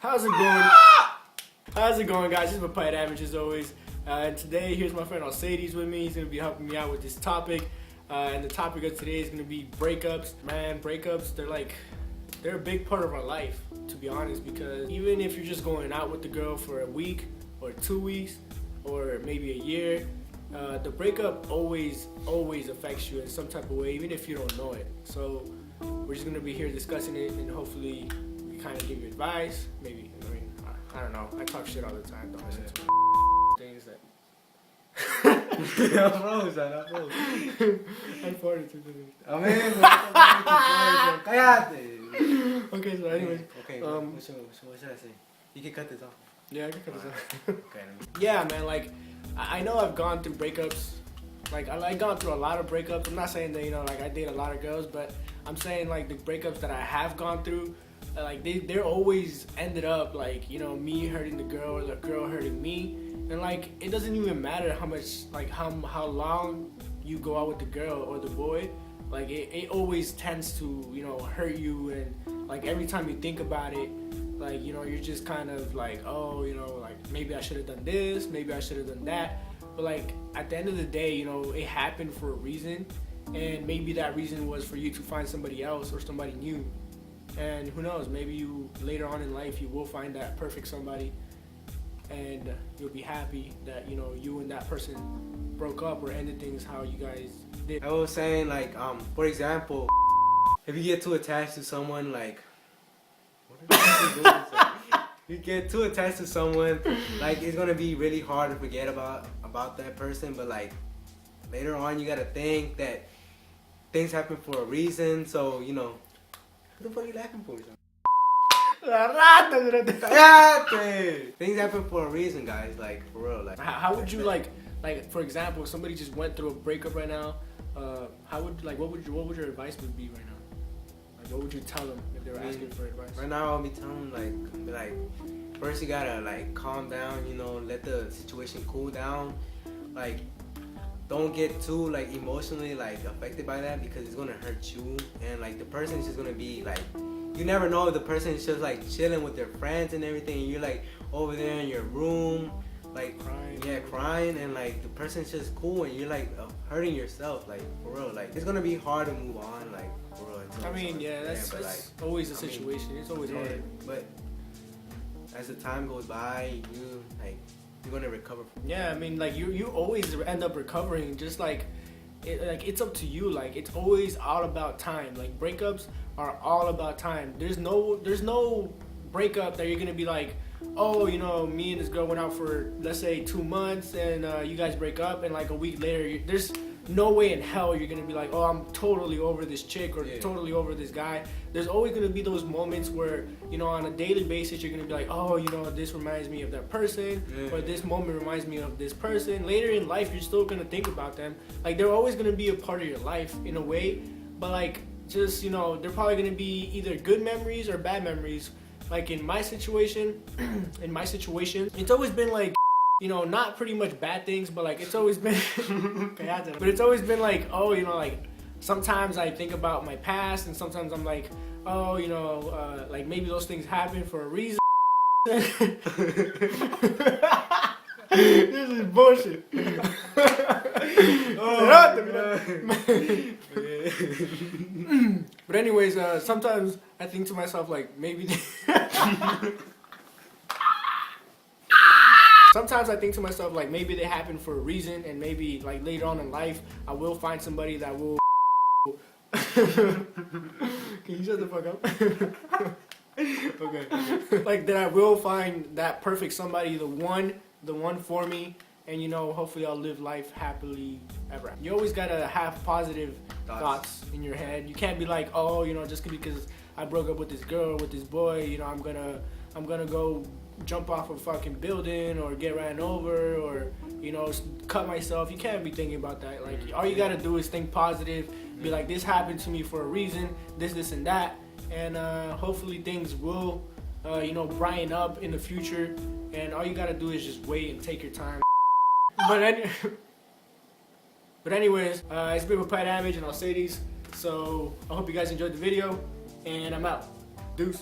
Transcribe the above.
How's it going? How's it going, guys? This is Papaya Damage as always. And today, here's my friend Alcides with me. He's going to be helping me out with this topic. And the topic of today is going to be breakups. Man, breakups, they're a big part of our life, to be honest, because even if you're just going out with the girl for a week or 2 weeks or maybe a year, the breakup always affects you in some type of way, even if you don't know it. So we're just going to be here discussing it, and hopefully we kind of give you advice. Maybe, I don't know. I talk shit all the time. Don't listen to me. Things that... I froze. I farted too much. Cállate. Okay, so anyways. Okay, what should I say? You can cut this off. Yeah, I can cut this off. Okay. Yeah, man, like, I know I've gone through breakups. Like, I've gone through a lot of breakups. I'm not saying that, like, I date a lot of girls, but I'm saying, like, the breakups that I have gone through, like, they're always ended up, like, me hurting the girl or the girl hurting me. And, like, it doesn't even matter how much, like, how long you go out with the girl or the boy. Like, it always tends to, hurt you. And, like, every time you think about it, like, you're just kind of like, oh, like, maybe I should have done this, maybe I should have done that. But, like, at the end of the day, it happened for a reason. And maybe that reason was for you to find somebody else or somebody new. And who knows, maybe later on in life, you will find that perfect somebody. And you'll be happy that, you and that person broke up or ended things how you guys did. I was saying, like, for example, if you get too attached to someone, like, you get too attached to someone, like, it's gonna be really hard to forget about that person. But, like, later on, you gotta think that things happen for a reason. So, what the fuck are you laughing for? Things happen for a reason, guys. Like, for real. Like, how would you like for example, if somebody just went through a breakup right now, what would your advice be right now? Like, what would you tell them if they were asking for advice? Right now, I'll be telling them, like, first you gotta, like, calm down, let the situation cool down. Like, don't get too, like, emotionally, like, affected by that, because it's gonna hurt you. And, like, the person is just gonna be, like, you never know if the person is just, like, chilling with their friends and everything, and you're, like, over there in your room, like, crying, and, like, the person's just cool, and you're, like, hurting yourself, like, for real. Like, it's gonna be hard to move on, like, for real. I mean, yeah, that's always a situation. It's always hard. But as the time goes by, you're gonna recover from I mean, like, you always end up recovering. Just like it's up to you. Like, it's always all about time. Like, breakups are all about time. There's no breakup that you're gonna be like, oh, me and this girl went out for, let's say, 2 months, and you guys break up, and like a week later, there's no way in hell you're gonna be like, oh, I'm totally over this chick or totally over this guy. There's always gonna be those moments where, on a daily basis, you're gonna be like, oh, this reminds me of that person, or this moment reminds me of this person. Later in life, you're still gonna think about them. Like, they're always gonna be a part of your life in a way, but, like, just, they're probably gonna be either good memories or bad memories. Like, in my situation, it's always been like, not pretty much bad things, but, like, it's always been, but it's always been like, oh, like, sometimes I think about my past, and sometimes I'm like, oh, like, maybe those things happen for a reason. This is bullshit. But anyways, sometimes I think to myself, like, maybe sometimes I think to myself, like, maybe they happen for a reason, and maybe, like, later on in life, I will find somebody that will Can you shut the fuck up? Okay. Like, that I will find that perfect somebody, the one for me, and hopefully I'll live life happily ever. You always gotta have positive thoughts in your head. You can't be like, oh, just because I broke up with this girl, with this boy, I'm gonna go jump off a fucking building or get ran over or cut myself. You can't be thinking about that. Like, all you gotta do is think positive. Be like, this happened to me for a reason. This and that, and hopefully things will brighten up in the future. And all you gotta do is just wait and take your time. But anyways, it's been Papaya Damage and Alcides. So I hope you guys enjoyed the video, and I'm out. Deuce.